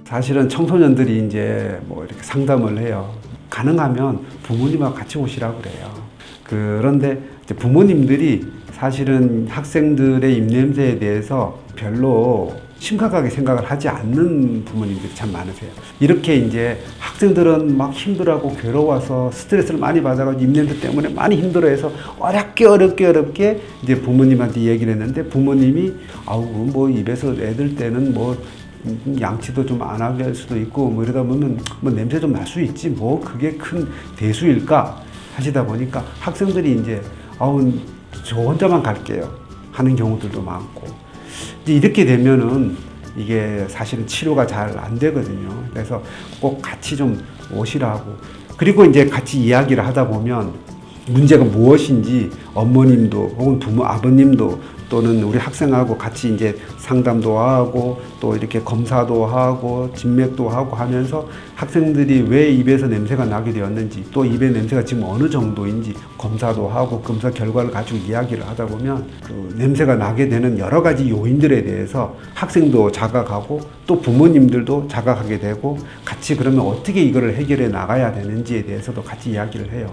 사실은 청소년들이 이제 뭐 이렇게 상담을 해요. 가능하면 부모님하고 같이 오시라고 그래요. 그런데 이제 부모님들이 사실은 학생들의 입냄새에 대해서 별로 심각하게 생각을 하지 않는 부모님들이 참 많으세요. 이렇게 이제 학생들은 막 힘들어하고 괴로워서 스트레스를 많이 받아가지고 입냄새 때문에 많이 힘들어해서 어렵게 이제 부모님한테 얘기를 했는데 부모님이 아우 뭐 입에서 애들 때는 뭐 양치도 좀 안 하게 할 수도 있고 뭐 이러다 보면 뭐 냄새 좀 날 수 있지 뭐 그게 큰 대수일까 하시다 보니까 학생들이 이제 아우 저 혼자만 갈게요 하는 경우들도 많고 이제 이렇게 되면은 이게 사실은 치료가 잘 안 되거든요. 그래서 꼭 같이 좀 오시라고. 그리고 이제 같이 이야기를 하다 보면 문제가 무엇인지 어머님도 혹은 부모 아버님도 또는 우리 학생하고 같이 이제 상담도 하고 또 이렇게 검사도 하고 진맥도 하고 하면서 학생들이 왜 입에서 냄새가 나게 되었는지 또 입의 냄새가 지금 어느 정도인지 검사도 하고 검사 결과를 가지고 이야기를 하다 보면 그 냄새가 나게 되는 여러 가지 요인들에 대해서 학생도 자각하고 또 부모님들도 자각하게 되고 같이 그러면 어떻게 이거를 해결해 나가야 되는지에 대해서도 같이 이야기를 해요.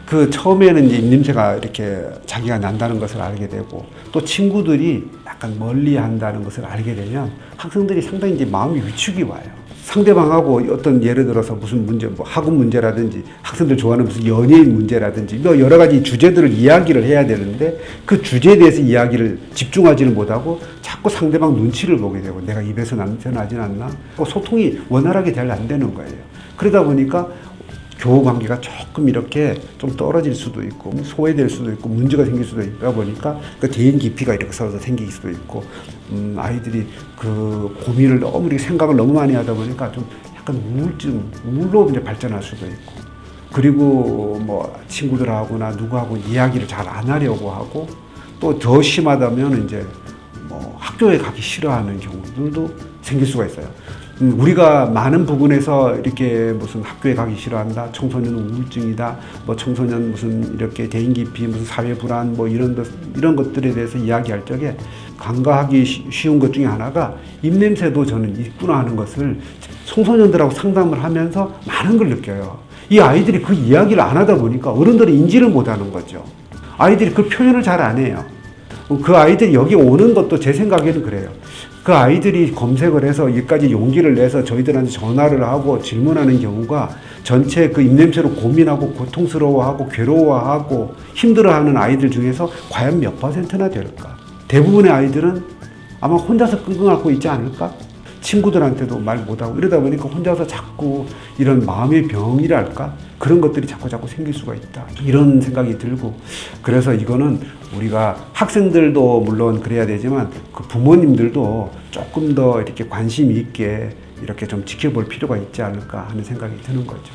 그 처음에는 이제 입냄새가 이렇게 자기가 난다는 것을 알게 되고 또 친구들이 약간 멀리 한다는 것을 알게 되면 학생들이 상당히 이제 마음이 위축이 와요. 상대방하고 어떤 예를 들어서 무슨 문제, 뭐 학업 문제라든지 학생들 좋아하는 무슨 연예인 문제라든지 뭐 여러 가지 주제들을 이야기를 해야 되는데 그 주제에 대해서 이야기를 집중하지는 못하고 자꾸 상대방 눈치를 보게 되고 내가 입에서 냄새 나진 않나? 소통이 원활하게 잘 안 되는 거예요. 그러다 보니까 교우 관계가 조금 이렇게 좀 떨어질 수도 있고 소외될 수도 있고 문제가 생길 수도 있다 보니까 그 대인 기피가 이렇게 서서 생길 수도 있고 아이들이 그 고민을 너무 이렇게 생각을 너무 많이 하다 보니까 좀 약간 우울로 이제 발전할 수도 있고 그리고 뭐 친구들하고나 누구하고 이야기를 잘 안 하려고 하고 또 더 심하다면 이제 뭐 학교에 가기 싫어하는 경우들도 생길 수가 있어요. 우리가 많은 부분에서 이렇게 무슨 학교에 가기 싫어한다, 청소년 우울증이다, 뭐 청소년 무슨 이렇게 대인기피, 무슨 사회 불안, 뭐 이런 것들에 대해서 이야기할 적에 간과하기 쉬운 것 중에 하나가 입냄새도 저는 있구나 하는 것을 청소년들하고 상담을 하면서 많은 걸 느껴요. 이 아이들이 그 이야기를 안 하다 보니까 어른들이 인지를 못 하는 거죠. 아이들이 그 표현을 잘 안 해요. 그 아이들이 여기 오는 것도 제 생각에는 그래요. 그 아이들이 검색을 해서 여기까지 용기를 내서 저희들한테 전화를 하고 질문하는 경우가 전체 그 입냄새로 고민하고 고통스러워하고 괴로워하고 힘들어하는 아이들 중에서 과연 몇 %나 될까? 대부분의 아이들은 아마 혼자서 끙끙 앓고 있지 않을까? 친구들한테도 말 못하고 이러다 보니까 혼자서 자꾸 이런 마음의 병이랄까? 그런 것들이 자꾸 생길 수가 있다. 이런 생각이 들고 그래서 이거는 우리가 학생들도 물론 그래야 되지만 그 부모님들도 조금 더 이렇게 관심 있게 이렇게 좀 지켜볼 필요가 있지 않을까 하는 생각이 드는 거죠.